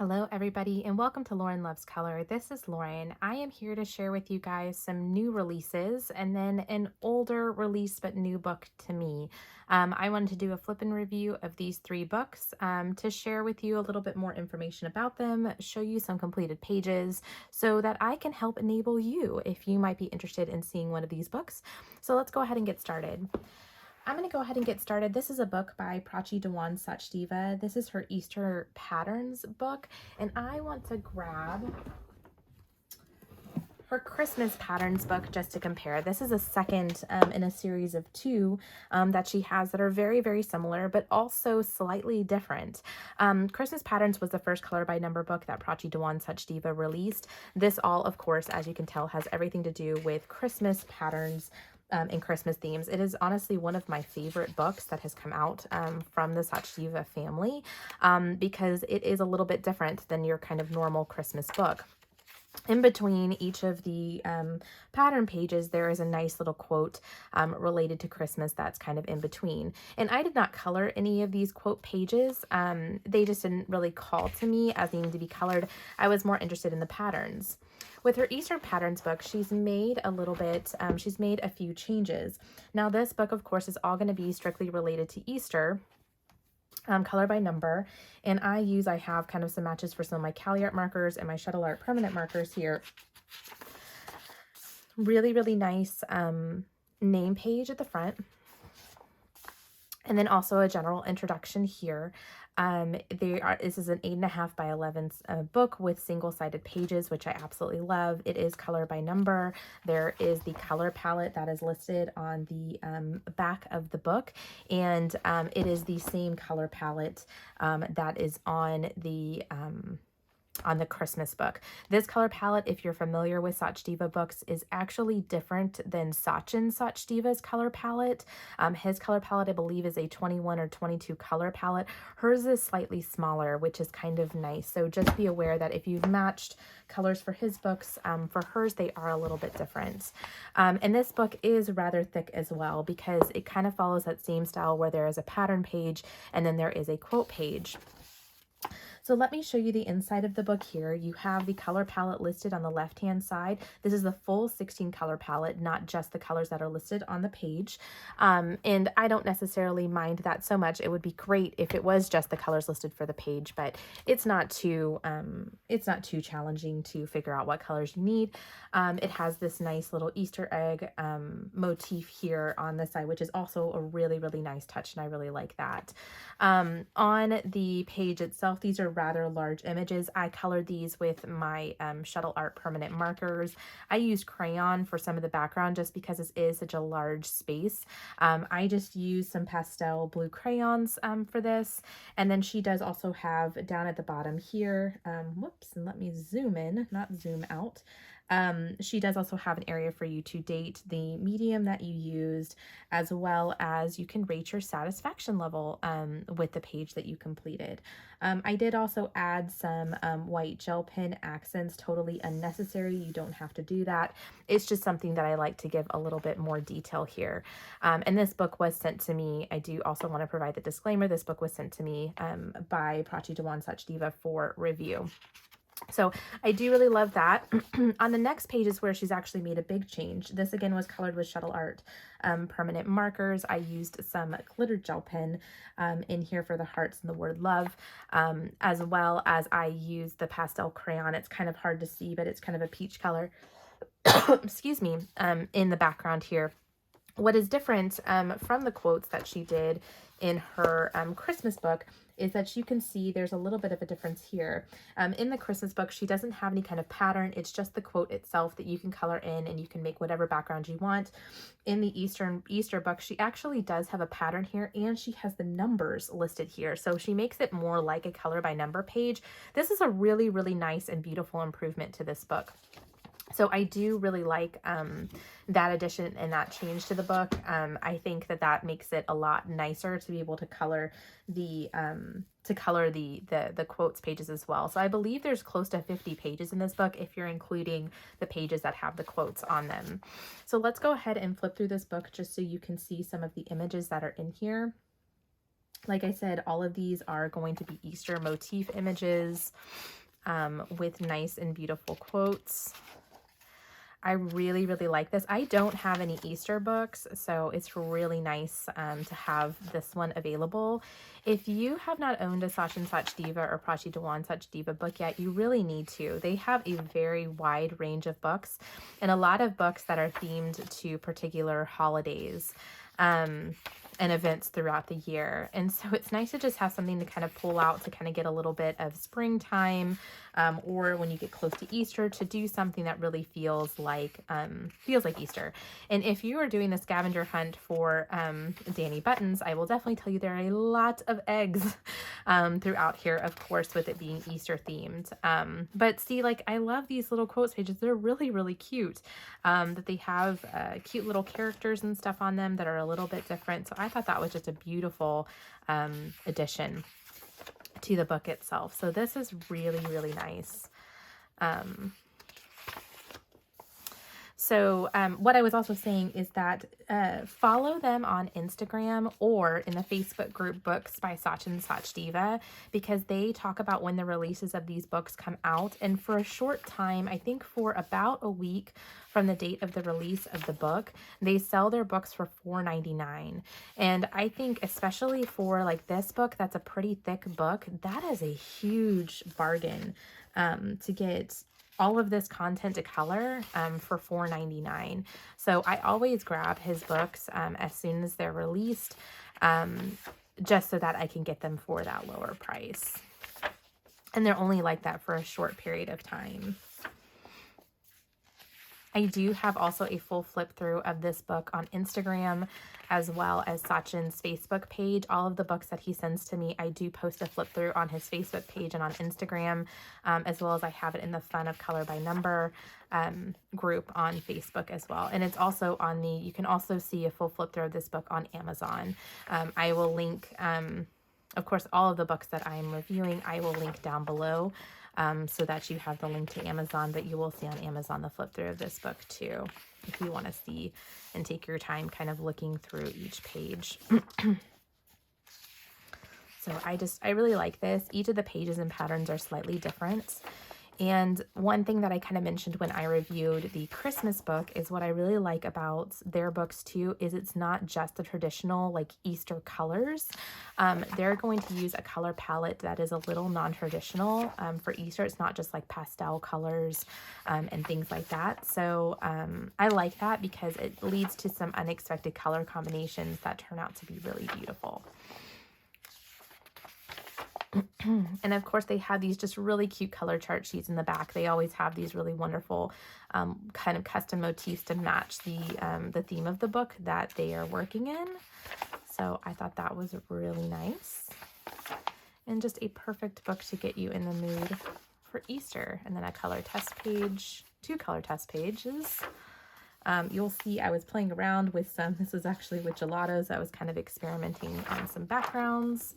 Hello everybody and welcome to Lauren Loves Color. This is Lauren. I am here to share with you guys some new releases and then an older release but new book to me. I wanted to do a flip and review of these three books to share with you a little bit more information about them, show you some completed pages so that I can help enable you if you might be interested in seeing one of these books. So let's go ahead and get started. I'm going to go ahead and get started. This is a book by Prachi, Dewan, Sachdeva. This is her Easter Patterns book, and I want to grab her Christmas Patterns book just to compare. This is a second in a series of two that she has that are very, very similar, but also slightly different. Christmas Patterns was the first color by number book that Prachi, Dewan, Sachdeva released. This all, of course, as you can tell, has everything to do with Christmas patterns and Christmas themes. It is honestly one of my favorite books that has come out from the Sachdeva family because it is a little bit different than your kind of normal Christmas book. In between each of the pattern pages, there is a nice little quote related to Christmas that's kind of in between. And I did not color any of these quote pages. They just didn't really call to me as needing to be colored. I was more interested in the patterns. With her Easter Patterns book, she's made a little bit, she's made a few changes. Now this book, of course, is all going to be strictly related to Easter. Color by number, and I have kind of some matches for some of my Cali Art markers and my Shuttle Art permanent markers here. Really, really nice name page at the front, and then also a general introduction here. This is an 8.5 by 11 book with single-sided pages, which I absolutely love. It is color by number. There is the color palette that is listed on the back of the book, and it is the same color palette that is on the Christmas book. This color palette, if you're familiar with Sachdeva books, is actually different than Sachdeva's color palette. His color palette, I believe, is a 21 or 22 color palette. Hers is slightly smaller, which is kind of nice. So just be aware that if you've matched colors for his books, for hers, they are a little bit different. And this book is rather thick as well because it kind of follows that same style where there is a pattern page and then there is a quote page. So let me show you the inside of the book here. You have the color palette listed on the left-hand side. This is the full 16 color palette, not just the colors that are listed on the page. And I don't necessarily mind that so much. It would be great if it was just the colors listed for the page, but it's not too challenging to figure out what colors you need. It has this nice little Easter egg motif here on the side, which is also a really, really nice touch, and I really like that. On the page itself, these are rather large images. I colored these with my Shuttle Art permanent markers. I used crayon for some of the background just because this is such a large space. I just used some pastel blue crayons for this. And then she does also have down at the bottom here, whoops, and let me zoom in, not zoom out. She does also have an area for you to date the medium that you used, as well as you can rate your satisfaction level with the page that you completed. I did also add some white gel pen accents, totally unnecessary. You don't have to do that. It's just something that I like to give a little bit more detail here. And this book was sent to me. I do also want to provide the disclaimer. This book was sent to me by Prachi, Dewan, Sachdeva for review. So I do really love that. On the next page is where she's actually made a big change. This again was colored with Shuttle Art permanent markers. I used some glitter gel pen in here for the hearts and the word love, as well as I used the pastel crayon. It's kind of hard to see, but it's kind of a peach color, excuse me, in the background here. What is different from the quotes that she did in her Christmas book is that you can see there's a little bit of a difference here. In the Christmas book, she doesn't have any kind of pattern. It's just the quote itself that you can color in, and you can make whatever background you want. In the Easter book, she actually does have a pattern here, and she has the numbers listed here. So she makes it more like a color by number page. This is a really, really nice and beautiful improvement to this book. So I do really like that addition and that change to the book. I think that that makes it a lot nicer to be able to color the quotes pages as well. So I believe there's close to 50 pages in this book if you're including the pages that have the quotes on them. So let's go ahead and flip through this book just so you can see some of the images that are in here. Like I said, all of these are going to be Easter motif images with nice and beautiful quotes. I really, really like this. I don't have any Easter books, so it's really nice to have this one available. If you have not owned a Sachdeva or Prachi Dewan Sachdeva book yet, you really need to. They have a very wide range of books and a lot of books that are themed to particular holidays and events throughout the year. And so it's nice to just have something to kind of pull out to kind of get a little bit of springtime, or when you get close to Easter, to do something that really feels like Easter. And if you are doing the scavenger hunt for Danny Buttons, I will definitely tell you there are a lot of eggs throughout here, of course, with it being Easter themed. But see, like, I love these little quotes pages. They're really, really cute. That they have cute little characters and stuff on them that are a little bit different. So I thought that was just a beautiful addition to the book itself. So this is really, really nice. So what I was also saying is that follow them on Instagram or in the Facebook group Books by Sach and Sachdeva, because they talk about when the releases of these books come out. And for a short time, I think for about a week from the date of the release of the book, they sell their books for $4.99. And I think especially for like this book, that's a pretty thick book, that is a huge bargain to get all of this content to color for $4.99. So I always grab his books as soon as they're released, just so that I can get them for that lower price. And they're only like that for a short period of time. I do have also a full flip through of this book on Instagram, as well as Sachin's Facebook page. All of the books that he sends to me, I do post a flip through on his Facebook page and on Instagram, as well as I have it in the Fun of Color by Number group on Facebook as well. And it's also on the, you can also see a full flip through of this book on Amazon. I will link, of course, all of the books that I'm reviewing, I will link down below. So that you have the link to Amazon, but you will see on Amazon the flip through of this book too, if you want to see and take your time kind of looking through each page. So I really like this. Each of the pages and patterns are slightly different. And one thing that I kind of mentioned when I reviewed the Christmas book is what I really like about their books too is it's not just the traditional like Easter colors. They're going to use a color palette that is a little non-traditional for Easter. It's not just like pastel colors and things like that. So I like that because it leads to some unexpected color combinations that turn out to be really beautiful. And of course they have these just really cute color chart sheets in the back. They always have these really wonderful kind of custom motifs to match the theme of the book that they are working in. So I thought that was really nice and just a perfect book to get you in the mood for Easter. And then a color test page, 2 color test pages. You'll see I was playing around with some, this was actually with gelatos. I was kind of experimenting on some backgrounds.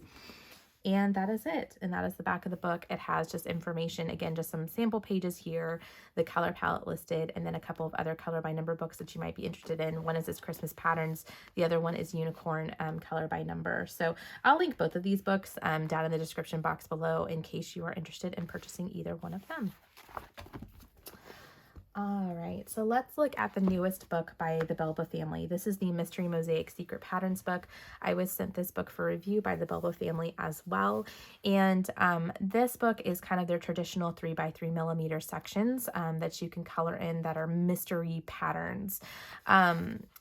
And that is it. And that is the back of the book. It has just information, again, just some sample pages here, the color palette listed, and then a couple of other color by number books that you might be interested in. One is this Christmas Patterns. The other one is Unicorn color by number. So I'll link both of these books down in the description box below in case you are interested in purchasing either one of them. All right, so let's look at the newest book by the Belba family. This is the Mystery Mosaic Secret Patterns book. I was sent this book for review by the Belba family as well. And this book is kind of their traditional 3x3 millimeter sections that you can color in that are mystery patterns.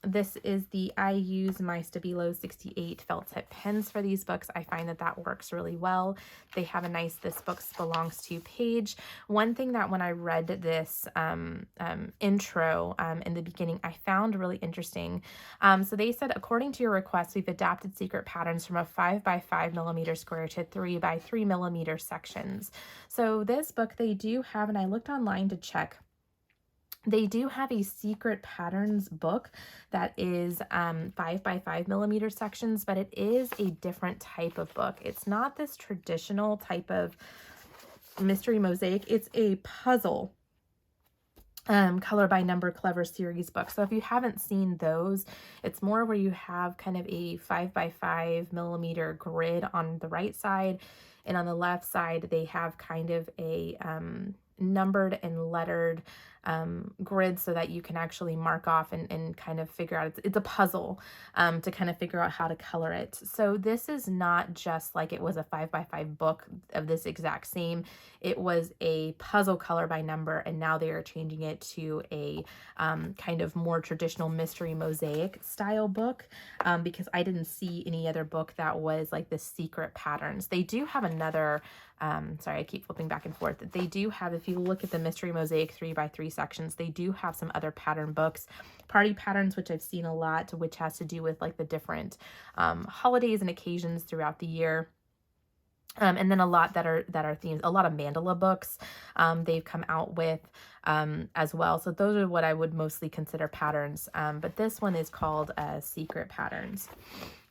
This is the I use my Stabilo 68 felt tip pens for these books. I find that that works really well. They have a nice This Book Belongs To page. One thing that when I read this intro in the beginning, I found really interesting. So they said, according to your request, we've adapted secret patterns from a 5x5 millimeter square to 3x3 millimeter sections. So this book, they do have, and I looked online to check, they do have a secret patterns book that is 5x5 millimeter sections, but it is a different type of book. It's not this traditional type of mystery mosaic. It's a puzzle color by number clever series book. So if you haven't seen those, it's more where you have kind of a 5 by 5 millimeter grid on the right side, and on the left side they have kind of a numbered and lettered grid so that you can actually mark off and kind of figure out, it's a puzzle to kind of figure out how to color it. So this is not just like it was a 5 by 5 book of this exact same, it was a puzzle color by number, and now they are changing it to a kind of more traditional mystery mosaic style book, because I didn't see any other book that was like the secret patterns. They do have another, sorry, I keep flipping back and forth. They do have, if you look at the mystery mosaic 3 by 3 sections, they do have some other pattern books, party patterns, which I've seen a lot, which has to do with like the different holidays and occasions throughout the year. And then a lot that are themes, a lot of mandala books they've come out with as well. So those are what I would mostly consider patterns. But this one is called Secret Patterns.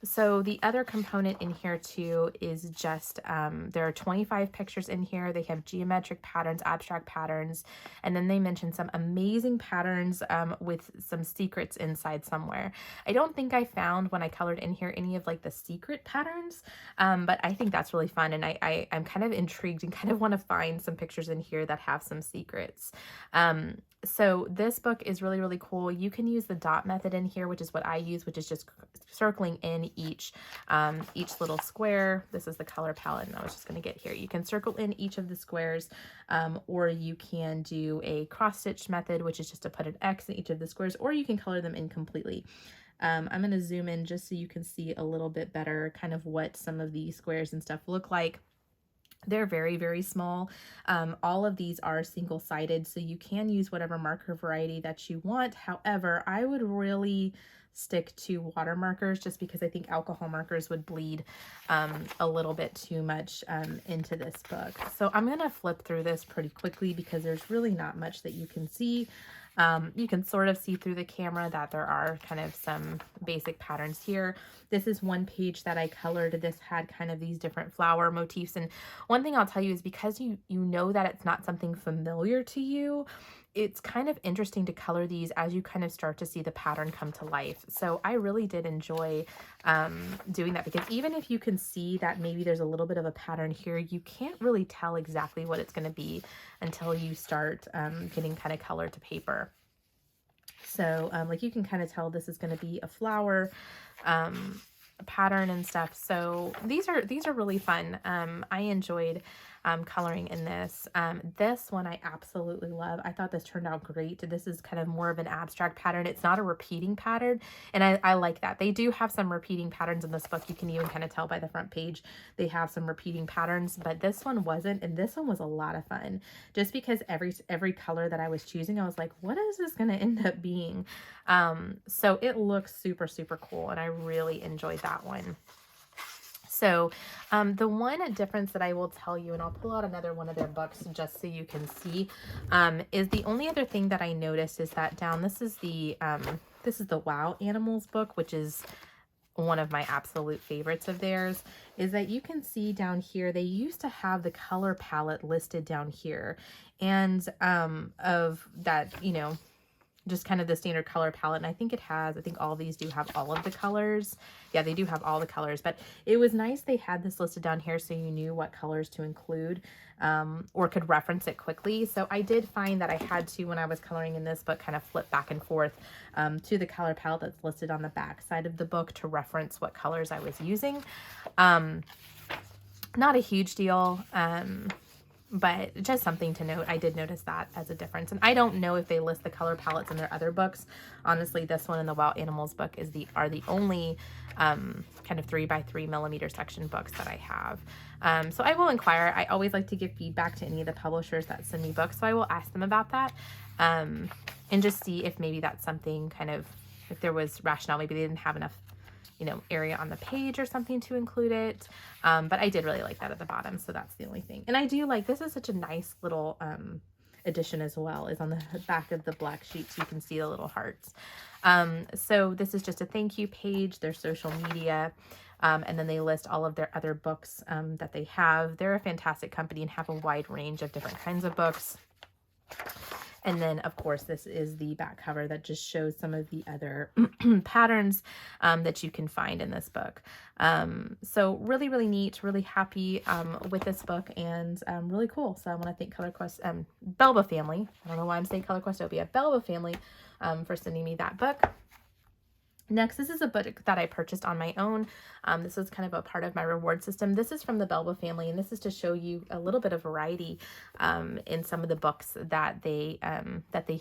So the other component in here too is just, there are 25 pictures in here. They have geometric patterns, abstract patterns, and then they mention some amazing patterns with some secrets inside somewhere. I don't think I found when I colored in here any of like the secret patterns, but I think that's really fun. And I'm kind of intrigued and kind of want to find some pictures in here that have some secrets. So this book is really, really cool. You can use the dot method in here, which is what I use, which is just circling in each little square. This is the color palette, and I was just going to get here. You can circle in each of the squares, or you can do a cross stitch method, which is just to put an X in each of the squares, or you can color them in completely. I'm going to zoom in just so you can see a little bit better kind of what some of these squares and stuff look like. They're very, very small. All of these are single-sided, so you can use whatever marker variety that you want. However, I would really stick to water markers just because I think alcohol markers would bleed a little bit too much into this book. So I'm going to flip through this pretty quickly because there's really not much that you can see. You can sort of see through the camera that there are kind of some basic patterns here. This is one page that I colored. This had kind of these different flower motifs. And one thing I'll tell you is because you know that it's not something familiar to you, it's kind of interesting to color these as you kind of start to see the pattern come to life. So I really did enjoy doing that, because even if you can see that maybe there's a little bit of a pattern here, you can't really tell exactly what it's going to be until you start getting kind of color to paper. So like you can kind of tell this is going to be a flower pattern and stuff. So these are really fun. I enjoyed coloring in this. This one I absolutely love. I thought this turned out great. This is kind of more of an abstract pattern. It's not a repeating pattern, and I like that. They do have some repeating patterns in this book. You can even kind of tell by the front page they have some repeating patterns, but this one wasn't, and this one was a lot of fun just because every color that I was choosing, I was like, what is this going to end up being? So it looks super, super cool, and I really enjoyed that one. So the one difference that I will tell you, and I'll pull out another one of their books just so you can see, is the only other thing that I noticed is that this is the Wow Animals book, which is one of my absolute favorites of theirs, is that you can see down here, they used to have the color palette listed down here, and of that, you know, just kind of the standard color palette. And I think all of these do have all of the colors. Yeah, they do have all the colors, but it was nice they had this listed down here so you knew what colors to include or could reference it quickly. So I did find that I had to, when I was coloring in this book, kind of flip back and forth to the color palette that's listed on the back side of the book to reference what colors I was using. Not a huge deal. But just something to note. I did notice that as a difference. And I don't know if they list the color palettes in their other books. Honestly, this one and the Wild Animals book are the only kind of 3 by 3 millimeter section books that I have. So I will inquire. I always like to give feedback to any of the publishers that send me books. So I will ask them about that and just see if maybe that's something kind of, if there was rationale, maybe they didn't have enough, you know, area on the page or something to include it. But I did really like that at the bottom. So that's the only thing. And I do like, this is such a nice little addition as well, is on the back of the black sheets. You can see the little hearts. So this is just a thank you page, their social media. And then they list all of their other books that they have. They're a fantastic company and have a wide range of different kinds of books. And then, of course, this is the back cover that just shows some of the other patterns that you can find in this book. So really, really neat, really happy with this book, and really cool. So I want to thank Belba family. I don't know why I'm saying Color Questopia. Belba family for sending me that book. Next, this is a book that I purchased on my own. This is kind of a part of my reward system. This is from the Belba family, and this is to show you a little bit of variety in some of the books that they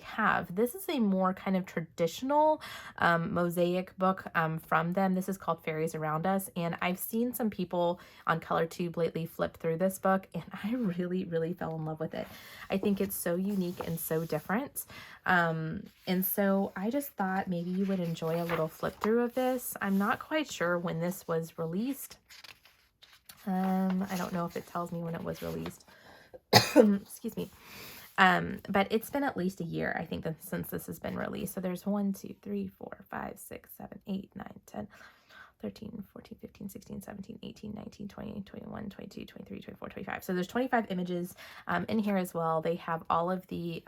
have. This is a more kind of traditional mosaic book from them. This is called Fairies Around Us, and I've seen some people on ColorTube lately flip through this book, and I really, really fell in love with it. I think it's so unique and so different. And so I just thought maybe you would enjoy a little flip through of this. I'm not quite sure when this was released. I don't know if it tells me when it was released. Excuse me. But it's been at least a year, I think, since this has been released. So there's 1, 2, 3, 4, 5, 6, 7, 8, 9, 10, 13, 14, 15, 16, 17, 18, 19, 20, 21, 22, 23, 24, 25. So there's 25 images in here as well. They have all of the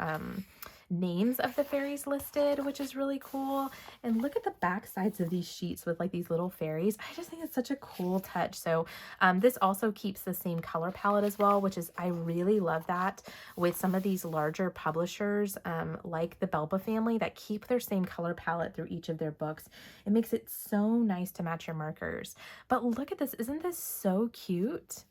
names of the fairies listed, which is really cool. And look at the back sides of these sheets with like these little fairies. I just think it's such a cool touch. So this also keeps the same color palette as well, which is, I really love that with some of these larger publishers like the Belba family that keep their same color palette through each of their books. It makes it so nice to match your markers. But look at this. Isn't this so cute?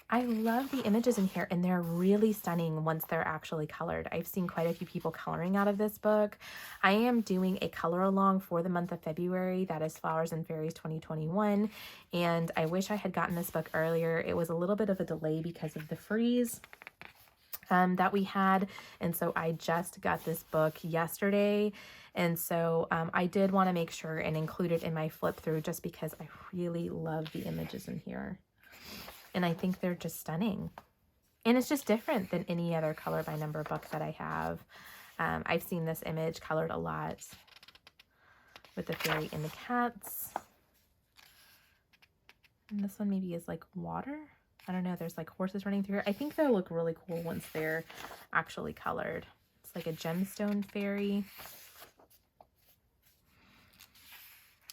I love the images in here, and they're really stunning once they're actually colored. I've seen quite a few people coloring out of this book. I am doing a color along for the month of February. That is Flowers and Fairies 2021, and I wish I had gotten this book earlier. It was a little bit of a delay because of the freeze that we had, and so I just got this book yesterday. And so I did want to make sure and include it in my flip through just because I really love the images in here. And I think they're just stunning. And it's just different than any other color by number book that I have. I've seen this image colored a lot with the fairy and the cats. And this one maybe is like water. I don't know. There's like horses running through here. I think they'll look really cool once they're actually colored. It's like a gemstone fairy.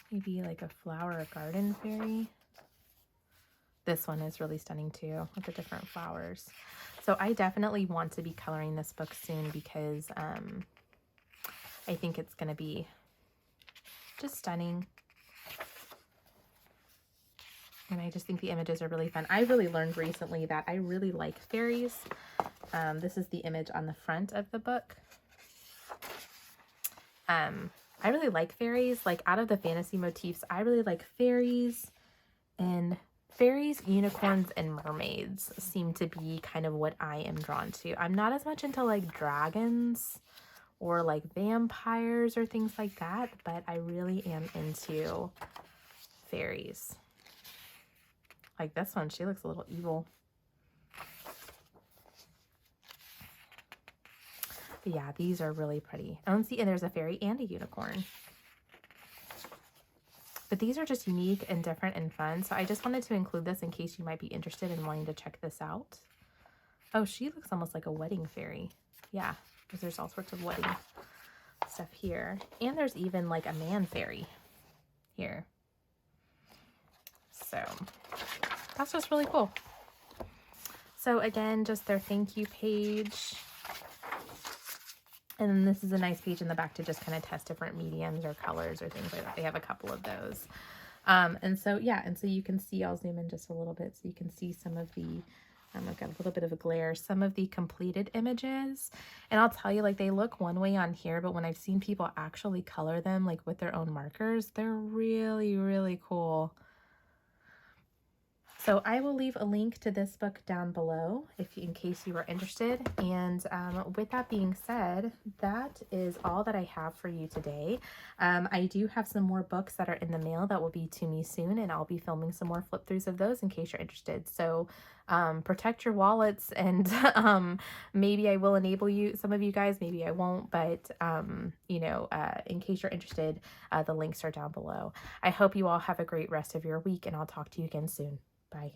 Maybe like a flower or garden fairy. This one is really stunning too with the different flowers. So I definitely want to be coloring this book soon because I think it's going to be just stunning. And I just think the images are really fun. I really learned recently that I really like fairies. This is the image on the front of the book. I really like fairies. Like out of the fantasy motifs, I really like fairies, and fairies, unicorns, and mermaids seem to be kind of what I am drawn to. I'm not as much into like dragons or like vampires or things like that, but I really am into fairies. Like this one, she looks a little evil. But yeah, these are really pretty. And see, and there's a fairy and a unicorn. But these are just unique and different and fun. So I just wanted to include this in case you might be interested in wanting to check this out. Oh, she looks almost like a wedding fairy. Yeah, because there's all sorts of wedding stuff here. And there's even like a man fairy here. So that's just really cool. So again, just their thank you page. And then this is a nice page in the back to just kind of test different mediums or colors or things like that. They have a couple of those. And so, yeah, and so you can see, I'll zoom in just a little bit so you can see some of the, I've got a little bit of a glare, some of the completed images. And I'll tell you, like, they look one way on here, but when I've seen people actually color them, like, with their own markers, they're really, really cool. So I will leave a link to this book down below in case you are interested. And with that being said, that is all that I have for you today. I do have some more books that are in the mail that will be to me soon, and I'll be filming some more flip throughs of those in case you're interested. So protect your wallets, and maybe I will enable some of you guys, maybe I won't, but you know, in case you're interested, the links are down below. I hope you all have a great rest of your week, and I'll talk to you again soon. Bye.